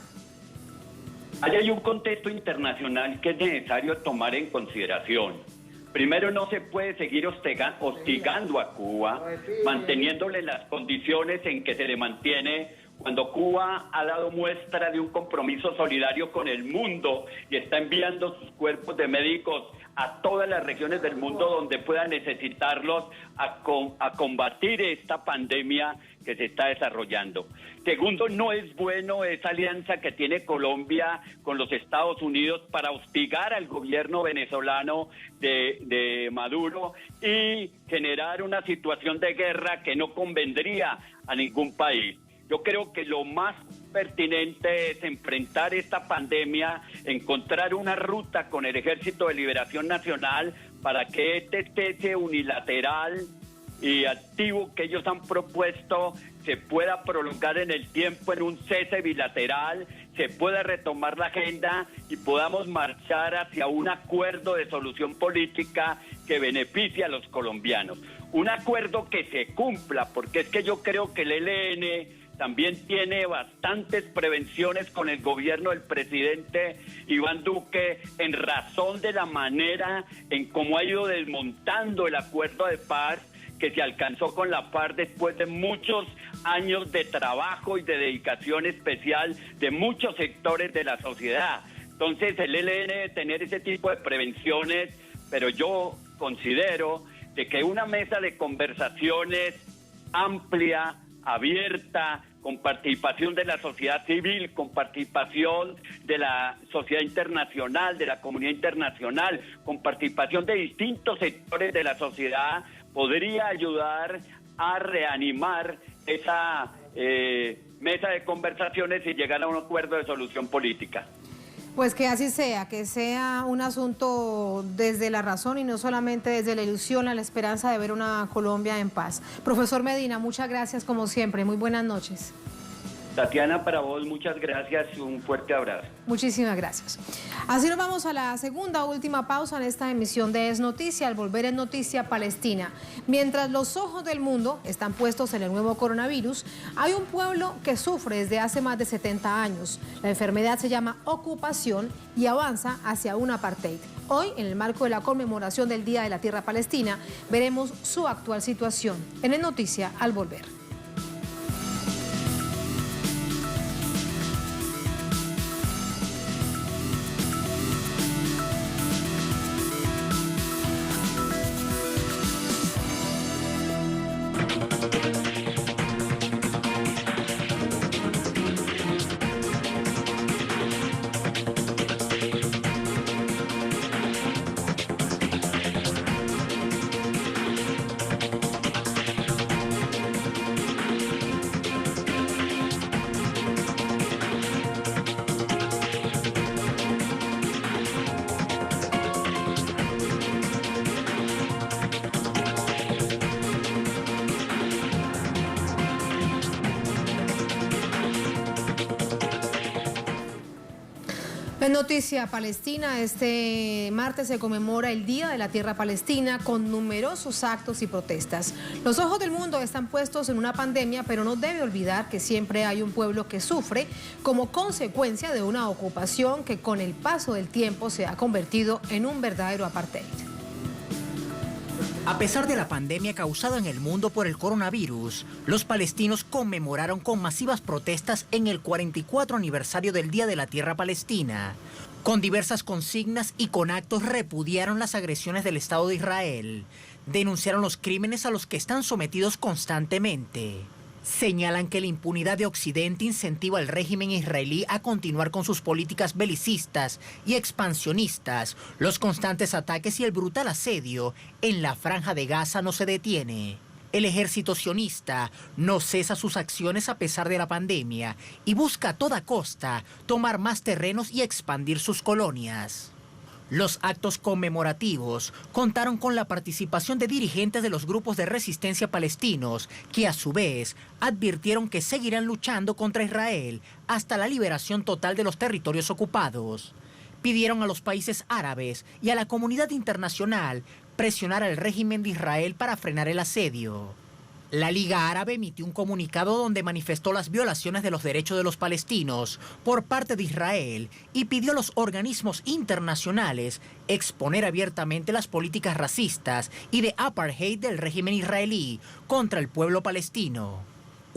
Hay un contexto internacional que es necesario tomar en consideración. Primero, no se puede seguir hostigando a Cuba, manteniéndole las condiciones en que se le mantiene cuando Cuba ha dado muestra de un compromiso solidario con el mundo y está enviando sus cuerpos de médicos a todas las regiones del mundo donde puedan necesitarlos a combatir esta pandemia que se está desarrollando. Segundo, no es bueno esa alianza que tiene Colombia con los Estados Unidos para hostigar al gobierno venezolano de Maduro y generar una situación de guerra que no convendría a ningún país. Yo creo que lo más pertinente es enfrentar esta pandemia, encontrar una ruta con el Ejército de Liberación Nacional para que este cese unilateral y activo que ellos han propuesto se pueda prolongar en el tiempo en un cese bilateral, se pueda retomar la agenda y podamos marchar hacia un acuerdo de solución política que beneficie a los colombianos. Un acuerdo que se cumpla, porque es que yo creo que el ELN también tiene bastantes prevenciones con el gobierno del presidente Iván Duque en razón de la manera en cómo ha ido desmontando el acuerdo de paz que se alcanzó con la FARC después de muchos años de trabajo y de dedicación especial de muchos sectores de la sociedad. Entonces el ELN debe tener ese tipo de prevenciones, pero yo considero de que una mesa de conversaciones amplia, abierta, con participación de la sociedad civil, con participación de la sociedad internacional, de la comunidad internacional, con participación de distintos sectores de la sociedad, podría ayudar a reanimar esa mesa de conversaciones y llegar a un acuerdo de solución política. Pues que así sea, que sea un asunto desde la razón y no solamente desde la ilusión, a la esperanza de ver una Colombia en paz. Profesor Medina, muchas gracias como siempre. Muy buenas noches. Tatiana, para vos muchas gracias y un fuerte abrazo. Muchísimas gracias. Así nos vamos a la segunda última pausa en esta emisión de Es Noticia. Al volver en Noticia Palestina, mientras los ojos del mundo están puestos en el nuevo coronavirus, hay un pueblo que sufre desde hace más de 70 años. La enfermedad se llama ocupación y avanza hacia un apartheid. Hoy, en el marco de la conmemoración del Día de la Tierra Palestina, veremos su actual situación en Es Noticia al volver. En Noticia Palestina, este martes se conmemora el Día de la Tierra Palestina con numerosos actos y protestas. Los ojos del mundo están puestos en una pandemia, pero no debe olvidar que siempre hay un pueblo que sufre como consecuencia de una ocupación que con el paso del tiempo se ha convertido en un verdadero apartheid. A pesar de la pandemia causada en el mundo por el coronavirus, los palestinos conmemoraron con masivas protestas en el 44 aniversario del Día de la Tierra Palestina. Con diversas consignas y con actos repudiaron las agresiones del Estado de Israel. Denunciaron los crímenes a los que están sometidos constantemente. Señalan que la impunidad de Occidente incentiva al régimen israelí a continuar con sus políticas belicistas y expansionistas. Los constantes ataques y el brutal asedio en la Franja de Gaza no se detiene. El ejército sionista no cesa sus acciones a pesar de la pandemia y busca a toda costa tomar más terrenos y expandir sus colonias. Los actos conmemorativos contaron con la participación de dirigentes de los grupos de resistencia palestinos, que a su vez advirtieron que seguirán luchando contra Israel hasta la liberación total de los territorios ocupados. Pidieron a los países árabes y a la comunidad internacional presionar al régimen de Israel para frenar el asedio. La Liga Árabe emitió un comunicado donde manifestó las violaciones de los derechos de los palestinos por parte de Israel y pidió a los organismos internacionales exponer abiertamente las políticas racistas y de apartheid del régimen israelí contra el pueblo palestino.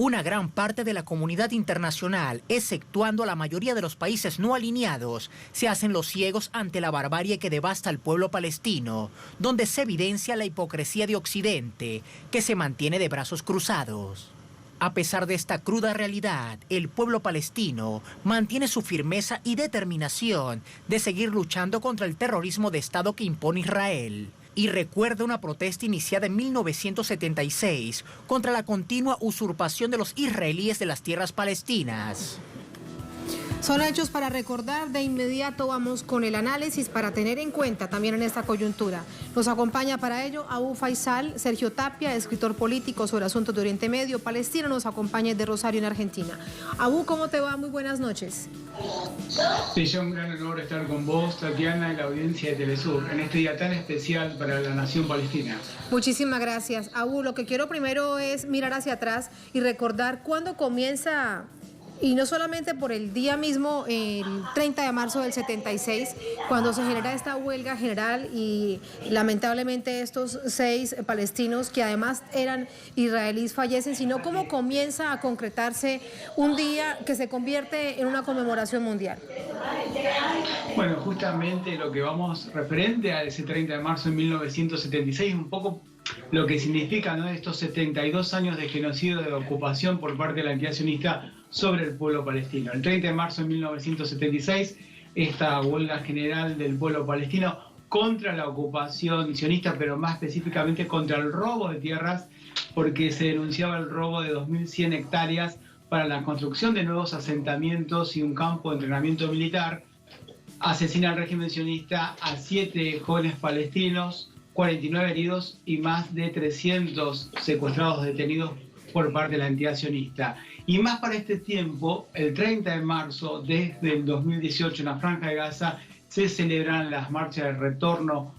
Una gran parte de la comunidad internacional, exceptuando a la mayoría de los países no alineados, se hacen los ciegos ante la barbarie que devasta al pueblo palestino, donde se evidencia la hipocresía de Occidente, que se mantiene de brazos cruzados. A pesar de esta cruda realidad, el pueblo palestino mantiene su firmeza y determinación de seguir luchando contra el terrorismo de Estado que impone Israel. Y recuerda una protesta iniciada en 1976 contra la continua usurpación de los israelíes de las tierras palestinas. Son hechos para recordar. De inmediato vamos con el análisis para tener en cuenta también en esta coyuntura. Nos acompaña para ello Abú Faisal, Sergio Tapia, escritor político sobre asuntos de Oriente Medio, Palestina, nos acompaña de Rosario en Argentina. Abú, ¿cómo te va? Muy buenas noches. Sí, es un gran honor estar con vos, Tatiana, y la audiencia de Telesur, en este día tan especial para la nación palestina. Muchísimas gracias. Abú, lo que quiero primero es mirar hacia atrás y recordar cuándo comienza, y no solamente por el día mismo, el 30 de marzo del 76, cuando se genera esta huelga general y lamentablemente estos 6 palestinos, que además eran israelíes, fallecen, sino cómo comienza a concretarse un día que se convierte en una conmemoración mundial. Bueno, justamente lo que vamos referente a ese 30 de marzo de 1976, un poco lo que significa, ¿no?, estos 72 años de genocidio, de ocupación por parte de la entidad sionista sobre el pueblo palestino. El 30 de marzo de 1976, esta huelga general del pueblo palestino contra la ocupación sionista, pero más específicamente contra el robo de tierras, porque se denunciaba el robo de 2.100 hectáreas para la construcción de nuevos asentamientos y un campo de entrenamiento militar. Asesina el régimen sionista a 7 jóvenes palestinos, 49 heridos y más de 300 secuestrados detenidos por parte de la entidad sionista. Y más para este tiempo, el 30 de marzo desde el 2018 en la Franja de Gaza se celebran las marchas de retorno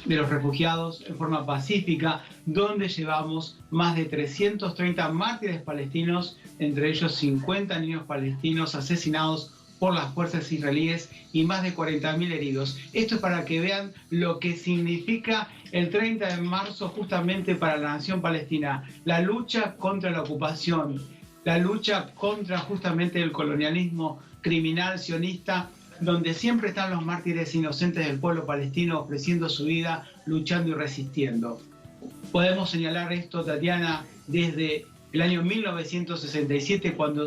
de los refugiados en forma pacífica, donde llevamos más de 330 mártires palestinos, entre ellos 50 niños palestinos asesinados por las fuerzas israelíes y más de 40.000 heridos. Esto es para que vean lo que significa el 30 de marzo justamente para la nación palestina. La lucha contra la ocupación, la lucha contra justamente el colonialismo criminal sionista, donde siempre están los mártires inocentes del pueblo palestino ofreciendo su vida, luchando y resistiendo. Podemos señalar esto, Tatiana, desde el año 1967, cuando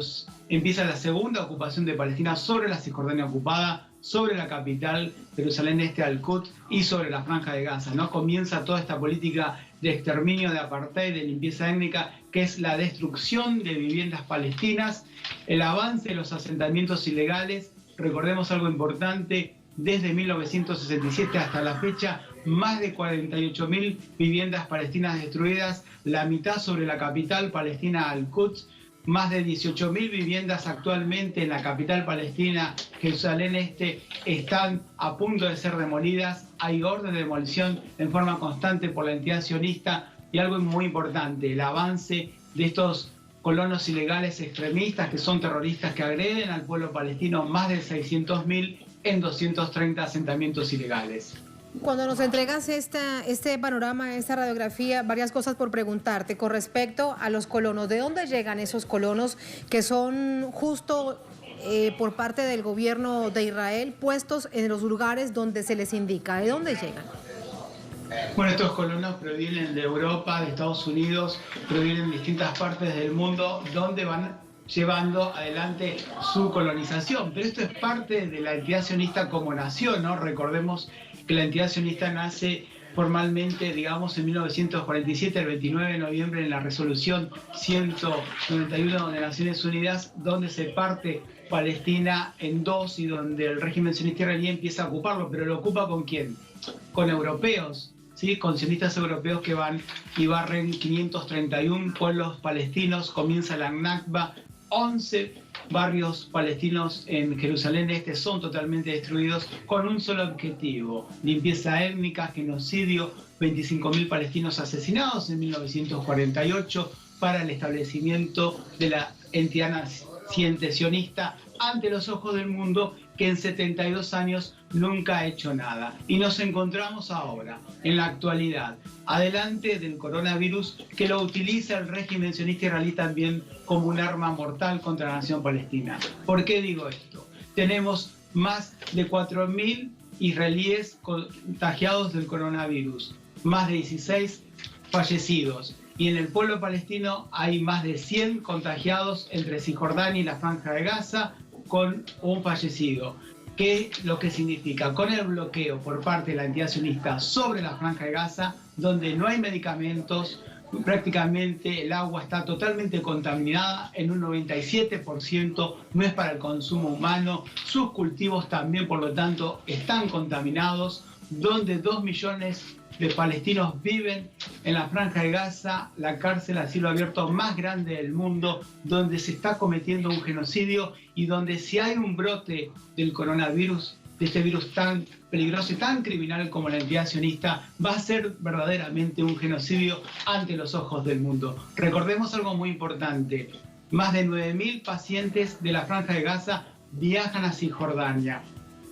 empieza la segunda ocupación de Palestina sobre la Cisjordania ocupada, sobre la capital, Jerusalén Este, Al-Quds, y sobre la Franja de Gaza, ¿no? Comienza toda esta política de exterminio, de apartheid, de limpieza étnica, que es la destrucción de viviendas palestinas, el avance de los asentamientos ilegales. Recordemos algo importante, desde 1967 hasta la fecha, más de 48.000 viviendas palestinas destruidas, la mitad sobre la capital palestina Al-Quds, más de 18.000 viviendas actualmente en la capital palestina, Jerusalén Este, están a punto de ser demolidas. Hay orden de demolición en forma constante por la entidad sionista, y algo muy importante, el avance de estos colonos ilegales extremistas que son terroristas que agreden al pueblo palestino, más de 600.000 en 230 asentamientos ilegales. Cuando nos entregas este panorama, esta radiografía, varias cosas por preguntarte con respecto a los colonos. ¿De dónde llegan esos colonos que son justo por parte del gobierno de Israel puestos en los lugares donde se les indica? ¿De dónde llegan? Bueno, estos colonos provienen de Europa, de Estados Unidos, provienen de distintas partes del mundo donde van llevando adelante su colonización. Pero esto es parte de la entidad sionista como nación, ¿no? Recordemos que la entidad sionista nace formalmente, digamos, en 1947, el 29 de noviembre, en la resolución 191 de Naciones Unidas, donde se parte Palestina en dos y donde el régimen sionista israelí empieza a ocuparlo. ¿Pero lo ocupa con quién? Con europeos, ¿sí? Con sionistas europeos que van y barren 531 pueblos palestinos. Comienza la Nakba, 11 barrios palestinos en Jerusalén Este son totalmente destruidos con un solo objetivo: limpieza étnica, genocidio, 25.000 palestinos asesinados en 1948 para el establecimiento de la entidad naciente sionista ante los ojos del mundo, que en 72 años nunca ha hecho nada. Y nos encontramos ahora, en la actualidad, adelante del coronavirus, que lo utiliza el régimen sionista israelí también como un arma mortal contra la nación palestina. ¿Por qué digo esto? Tenemos más de 4.000 israelíes contagiados del coronavirus, más de 16 fallecidos. Y en el pueblo palestino hay más de 100 contagiados entre Cisjordania y la Franja de Gaza, con un fallecido. ¿Qué es lo que significa? Con el bloqueo por parte de la entidad sionista sobre la Franja de Gaza, donde no hay medicamentos, prácticamente el agua está totalmente contaminada, en un 97% no es para el consumo humano, sus cultivos también, por lo tanto, están contaminados, donde 2 millones de palestinos viven en la Franja de Gaza, la cárcel a cielo abierto más grande del mundo, donde se está cometiendo un genocidio y donde si hay un brote del coronavirus, de este virus tan peligroso y tan criminal como la entidad sionista, va a ser verdaderamente un genocidio ante los ojos del mundo. Recordemos algo muy importante, más de 9.000 pacientes de la Franja de Gaza viajan a Cisjordania,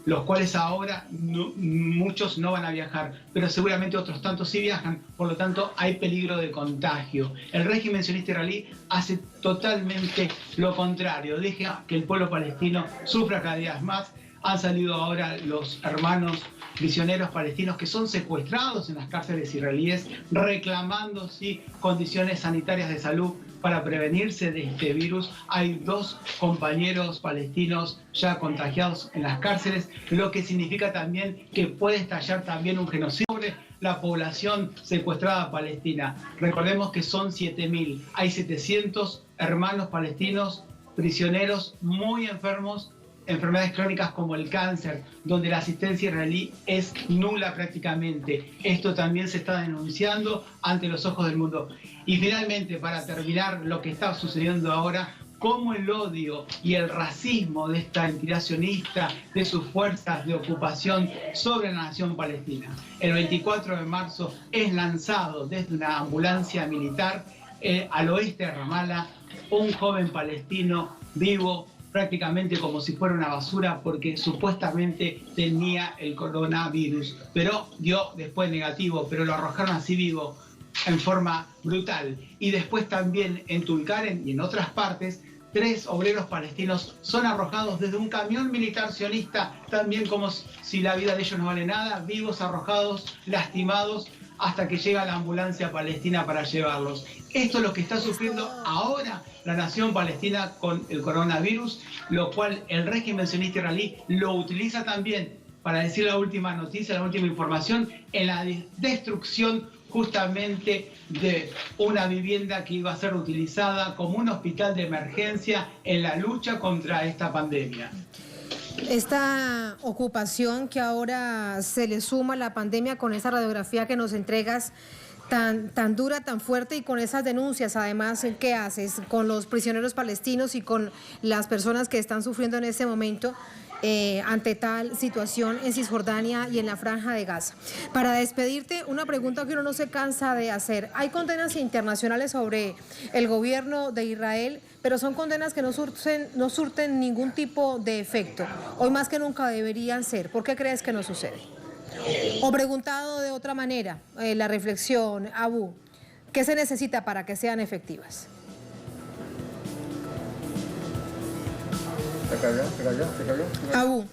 los cuales ahora muchos no van a viajar, pero seguramente otros tantos sí viajan, por lo tanto hay peligro de contagio. El régimen sionista israelí hace totalmente lo contrario, deja que el pueblo palestino sufra cada día más. Han salido ahora los hermanos prisioneros palestinos que son secuestrados en las cárceles israelíes, reclamando sí condiciones sanitarias de salud para prevenirse de este virus. Hay 2 compañeros palestinos ya contagiados en las cárceles, lo que significa también que puede estallar también un genocidio sobre la población secuestrada palestina. Recordemos que son 7.000, hay 700 hermanos palestinos prisioneros muy enfermos, enfermedades crónicas como el cáncer, donde la asistencia israelí es nula prácticamente. Esto también se está denunciando ante los ojos del mundo. Y finalmente, para terminar, lo que está sucediendo ahora, cómo el odio y el racismo de esta entidad sionista, de sus fuerzas de ocupación sobre la nación palestina. El 24 de marzo es lanzado desde una ambulancia militar al oeste de Ramallah un joven palestino vivo, prácticamente como si fuera una basura, porque supuestamente tenía el coronavirus, pero dio después negativo, pero lo arrojaron así vivo en forma brutal. Y después también en Tulkarem y en otras partes, 3 obreros palestinos son arrojados desde un camión militar sionista, también como si la vida de ellos no vale nada, vivos, arrojados, lastimados, hasta que llega la ambulancia palestina para llevarlos. Esto es lo que está sufriendo ahora la nación palestina con el coronavirus, lo cual el régimen sionista israelí lo utiliza también para decir la última noticia, la última información, en la destrucción justamente de una vivienda que iba a ser utilizada como un hospital de emergencia en la lucha contra esta pandemia. Esta ocupación que ahora se le suma a la pandemia con esa radiografía que nos entregas tan dura, tan fuerte, y con esas denuncias además, ¿qué haces con los prisioneros palestinos y con las personas que están sufriendo en este momento ante tal situación en Cisjordania y en la Franja de Gaza? Para despedirte, una pregunta que uno no se cansa de hacer. Hay condenas internacionales sobre el gobierno de Israel, pero son condenas que no surten ningún tipo de efecto. Hoy más que nunca deberían ser. ¿Por qué crees que no sucede? O preguntado de otra manera, la reflexión, Abu, ¿qué se necesita para que sean efectivas? ¿Se cayó? Abu,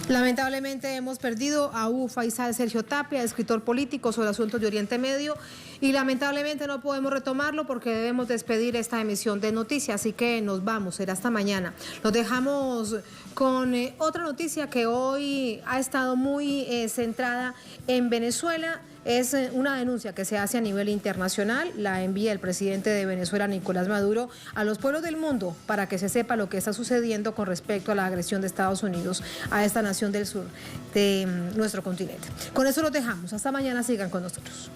lamentablemente hemos perdido a Abu Faisal Sergio Tapia, escritor político sobre asuntos de Oriente Medio, y lamentablemente no podemos retomarlo porque debemos despedir esta emisión de noticias, así que nos vamos, será hasta mañana. Nos dejamos con otra noticia que hoy ha estado muy centrada en Venezuela. Es una denuncia que se hace a nivel internacional, la envía el presidente de Venezuela, Nicolás Maduro, a los pueblos del mundo para que se sepa lo que está sucediendo con respecto a la agresión de Estados Unidos a esta nación del sur de nuestro continente. Con eso los dejamos. Hasta mañana, sigan con nosotros.